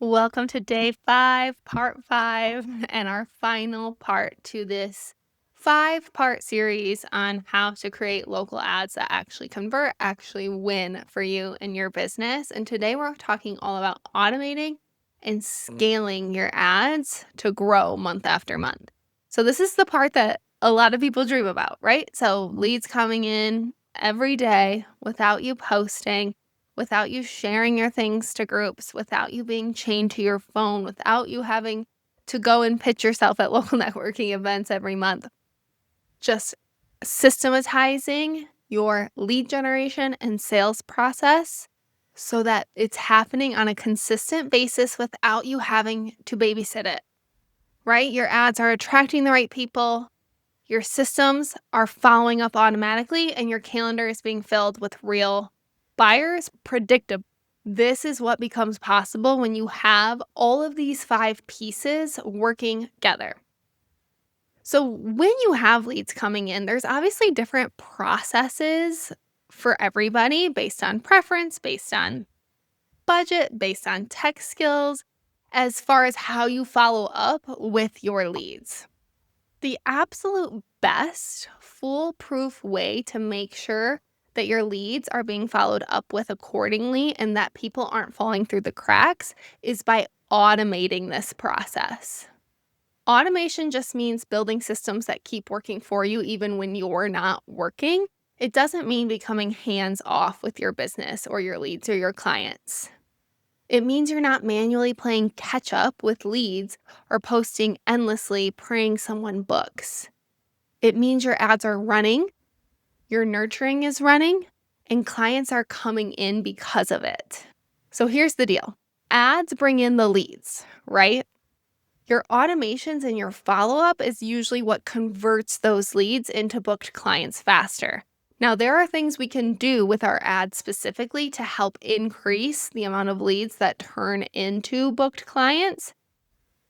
Welcome to day 5, part 5, and our final part to this 5-part series on how to create local ads that actually convert, actually win for you and your business. And today we're talking all about automating and scaling your ads to grow month after month. So this is the part that a lot of people dream about, right? So leads coming in every day without you posting, without you sharing your things to groups, without you being chained to your phone, without you having to go and pitch yourself at local networking events every month. Just systematizing your lead generation and sales process so that it's happening on a consistent basis without you having to babysit it, right? Your ads are attracting the right people, your systems are following up automatically, and your calendar is being filled with real buyers predictably. This is what becomes possible when you have all of these 5 pieces working together. So when you have leads coming in, there's obviously different processes for everybody based on preference, based on budget, based on tech skills, as far as how you follow up with your leads. The absolute best foolproof way to make sure that your leads are being followed up with accordingly and that people aren't falling through the cracks is by automating this process. Automation just means building systems that keep working for you even when you're not working. It doesn't mean becoming hands off with your business or your leads or your clients. It means you're not manually playing catch up with leads or posting endlessly praying someone books. It means your ads are running, your nurturing is running, and clients are coming in because of it. So here's the deal. Ads bring in the leads, right? Your automations and your follow-up is usually what converts those leads into booked clients faster. Now, there are things we can do with our ads specifically to help increase the amount of leads that turn into booked clients,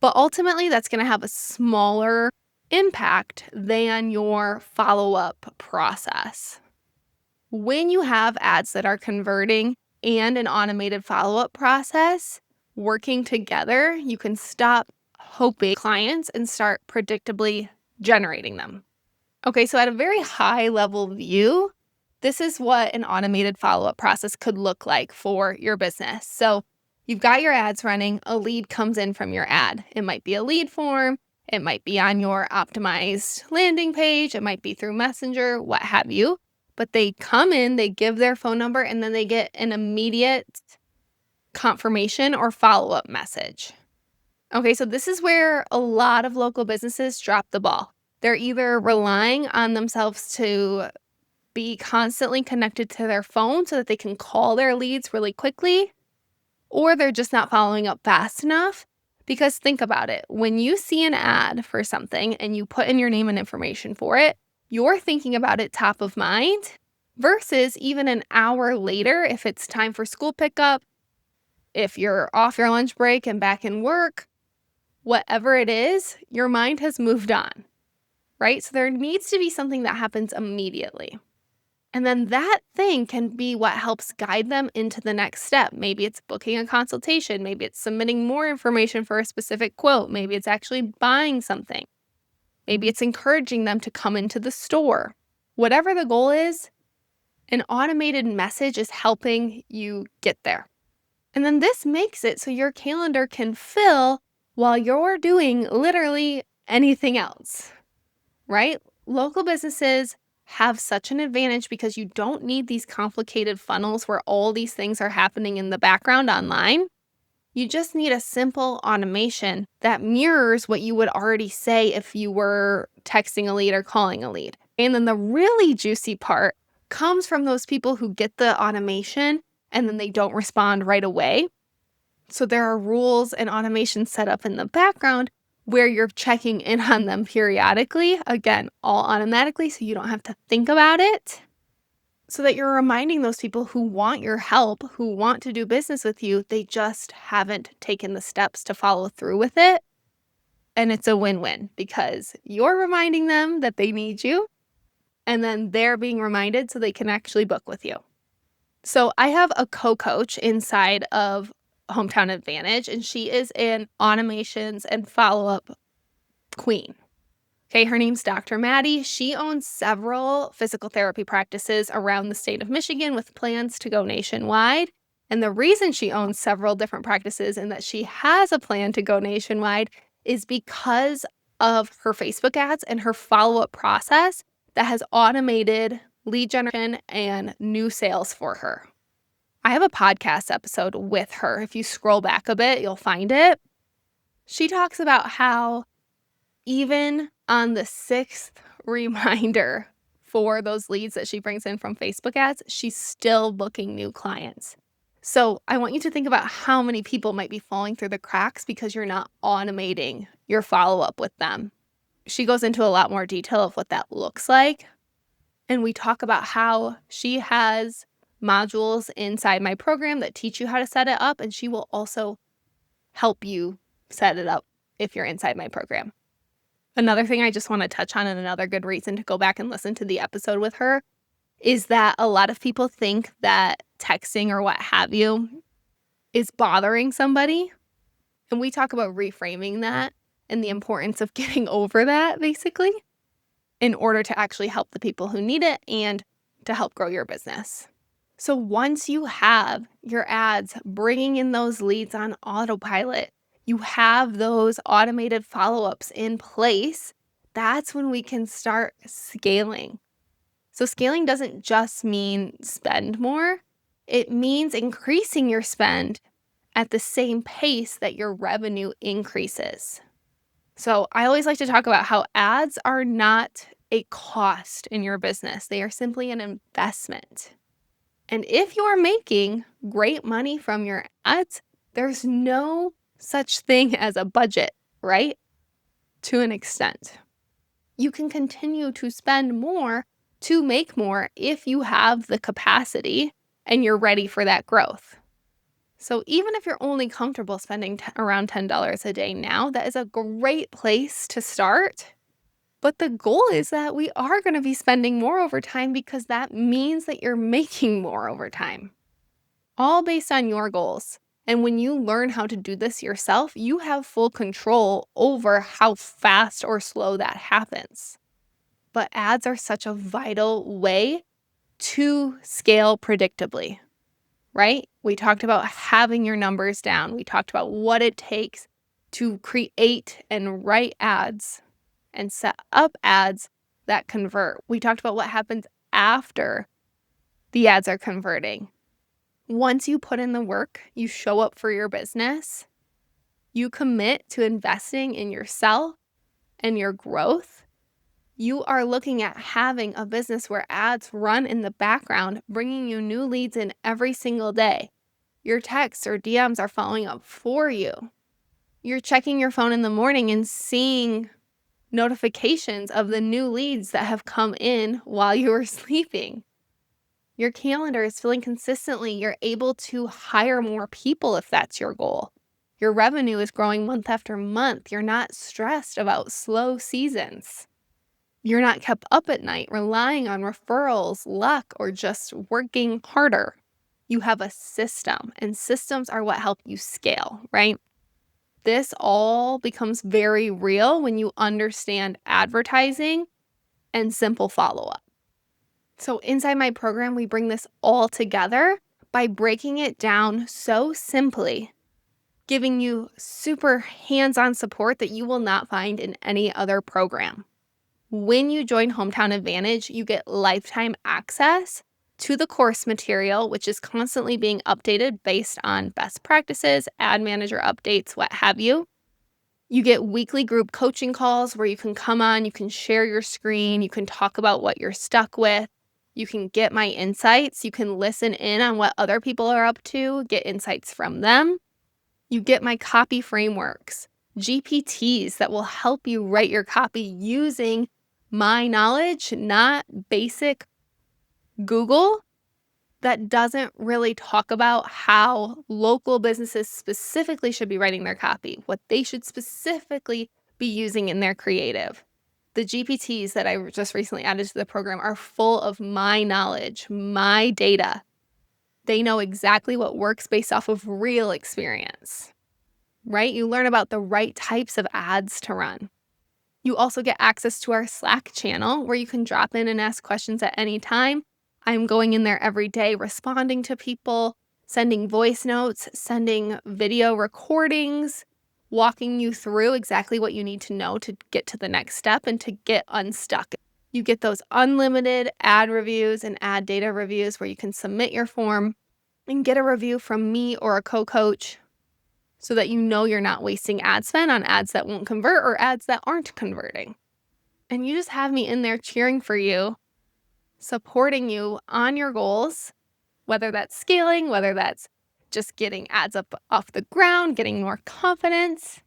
but ultimately that's going to have a smaller impact than your follow-up process. When you have ads that are converting and an automated follow-up process working together, you can stop hoping clients and start predictably generating them. Okay, so at a very high level view, this is what an automated follow-up process could look like for your business. So you've got your ads running, a lead comes in from your ad. It might be a lead form, it might be on your optimized landing page, it might be through Messenger, what have you. But they come in, they give their phone number, and then they get an immediate confirmation or follow-up message. Okay, so this is where a lot of local businesses drop the ball. They're either relying on themselves to be constantly connected to their phone so that they can call their leads really quickly, or they're just not following up fast enough. Because think about it, when you see an ad for something and you put in your name and information for it, you're thinking about it top of mind versus even an hour later if it's time for school pickup, if you're off your lunch break and back in work, whatever it is, your mind has moved on, right? So there needs to be something that happens immediately. And then that thing can be what helps guide them into the next step. Maybe it's booking a consultation. Maybe it's submitting more information for a specific quote. Maybe it's actually buying something. Maybe it's encouraging them to come into the store. Whatever the goal is, an automated message is helping you get there. And then this makes it so your calendar can fill while you're doing literally anything else, right? Local businesses have such an advantage because you don't need these complicated funnels where all these things are happening in the background online. You just need a simple automation that mirrors what you would already say if you were texting a lead or calling a lead. And then the really juicy part comes from those people who get the automation and then they don't respond right away. So there are rules and automations set up in the background where you're checking in on them periodically. Again, all automatically, so you don't have to think about it. So that you're reminding those people who want your help, who want to do business with you, they just haven't taken the steps to follow through with it. And it's a win-win because you're reminding them that they need you, and then they're being reminded so they can actually book with you. So I have a co-coach inside of Hometown Advantage, and she is an automations and follow-up queen. Okay, her name's Dr. Maddie. She owns several physical therapy practices around the state of Michigan with plans to go nationwide. And the reason she owns several different practices and that she has a plan to go nationwide is because of her Facebook ads and her follow-up process that has automated lead generation and new sales for her. I have a podcast episode with her. If you scroll back a bit, you'll find it. She talks about how even on the 6th reminder for those leads that she brings in from Facebook ads, she's still booking new clients. So I want you to think about how many people might be falling through the cracks because you're not automating your follow-up with them. She goes into a lot more detail of what that looks like. And we talk about how she has modules inside my program that teach you how to set it up, and she will also help you set it up if you're inside my program. Another thing I just want to touch on, and another good reason to go back and listen to the episode with her, is that a lot of people think that texting or what have you is bothering somebody. And we talk about reframing that and the importance of getting over that, basically, in order to actually help the people who need it and to help grow your business. So once you have your ads bringing in those leads on autopilot, you have those automated follow-ups in place, that's when we can start scaling. So scaling doesn't just mean spend more. It means increasing your spend at the same pace that your revenue increases. So I always like to talk about how ads are not a cost in your business. They are simply an investment. And if you're making great money from your ads, there's no such thing as a budget, right? To an extent. You can continue to spend more to make more if you have the capacity and you're ready for that growth. So even if you're only comfortable spending around $10 a day now, that is a great place to start. But the goal is that we are going to be spending more over time because that means that you're making more over time. All based on your goals. And when you learn how to do this yourself, you have full control over how fast or slow that happens. But ads are such a vital way to scale predictably, right? We talked about having your numbers down. We talked about what it takes to create and write ads and set up ads that convert. We talked about what happens after the ads are converting. Once you put in the work, you show up for your business, you commit to investing in yourself and your growth, you are looking at having a business where ads run in the background, bringing you new leads in every single day. Your texts or DMs are following up for you. You're checking your phone in the morning and seeing notifications of the new leads that have come in while you were sleeping. Your calendar is filling consistently. You're able to hire more people if that's your goal. Your revenue is growing month after month. You're not stressed about slow seasons. You're not kept up at night relying on referrals, luck, or just working harder. You have a system, and systems are what help you scale, right? This all becomes very real when you understand advertising and simple follow-up. So inside my program, we bring this all together by breaking it down so simply, giving you super hands-on support that you will not find in any other program. When you join Hometown Advantage, you get lifetime access to the course material, which is constantly being updated based on best practices, ad manager updates, what have you. You get weekly group coaching calls where you can come on, you can share your screen, you can talk about what you're stuck with, you can get my insights, you can listen in on what other people are up to, get insights from them. You get my copy frameworks, GPTs that will help you write your copy using my knowledge, not basic Google that doesn't really talk about how local businesses specifically should be writing their copy, what they should specifically be using in their creative. The GPTs that I just recently added to the program are full of my knowledge, my data. They know exactly what works based off of real experience, right? You learn about the right types of ads to run. You also get access to our Slack channel where you can drop in and ask questions at any time. I'm going in there every day, responding to people, sending voice notes, sending video recordings, walking you through exactly what you need to know to get to the next step and to get unstuck. You get those unlimited ad reviews and ad data reviews where you can submit your form and get a review from me or a co-coach so that you know you're not wasting ad spend on ads that won't convert or ads that aren't converting. And you just have me in there cheering for you, supporting you on your goals, whether that's scaling, whether that's just getting ads up off the ground, getting more confidence.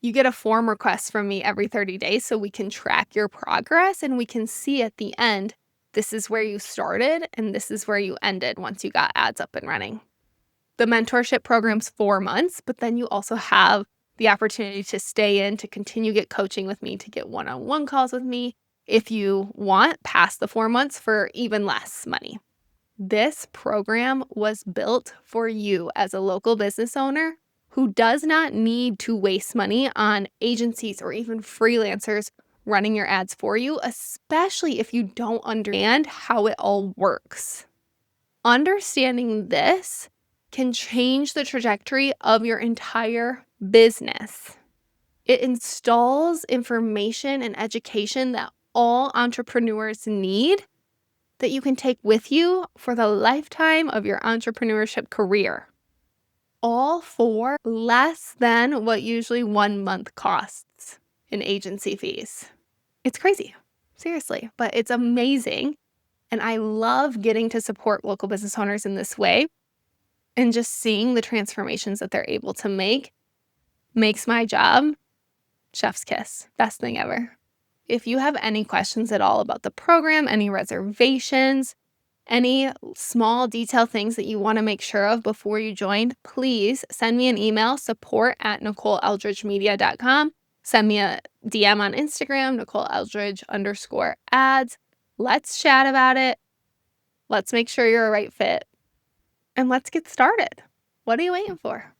You get a form request from me every 30 days so we can track your progress and we can see at the end, this is where you started and this is where you ended once you got ads up and running. The mentorship program's 4 months, but then you also have the opportunity to stay in, to continue get coaching with me, to get one-on-one calls with me if you want past the 4 months for even less money. This program was built for you as a local business owner who does not need to waste money on agencies or even freelancers running your ads for you, especially if you don't understand how it all works. Understanding this can change the trajectory of your entire business. It installs information and education that all entrepreneurs need that you can take with you for the lifetime of your entrepreneurship career. All for less than what usually 1 month costs in agency fees. It's crazy, seriously, but it's amazing. And I love getting to support local business owners in this way. And just seeing the transformations that they're able to make makes my job chef's kiss. Best thing ever. If you have any questions at all about the program, any reservations, any small detail things that you want to make sure of before you join, please send me an email, support@NicoleEldridgeMedia.com. Send me a DM on Instagram, NicoleEldridge_ads. Let's chat about it. Let's make sure you're a right fit. And let's get started. What are you waiting for?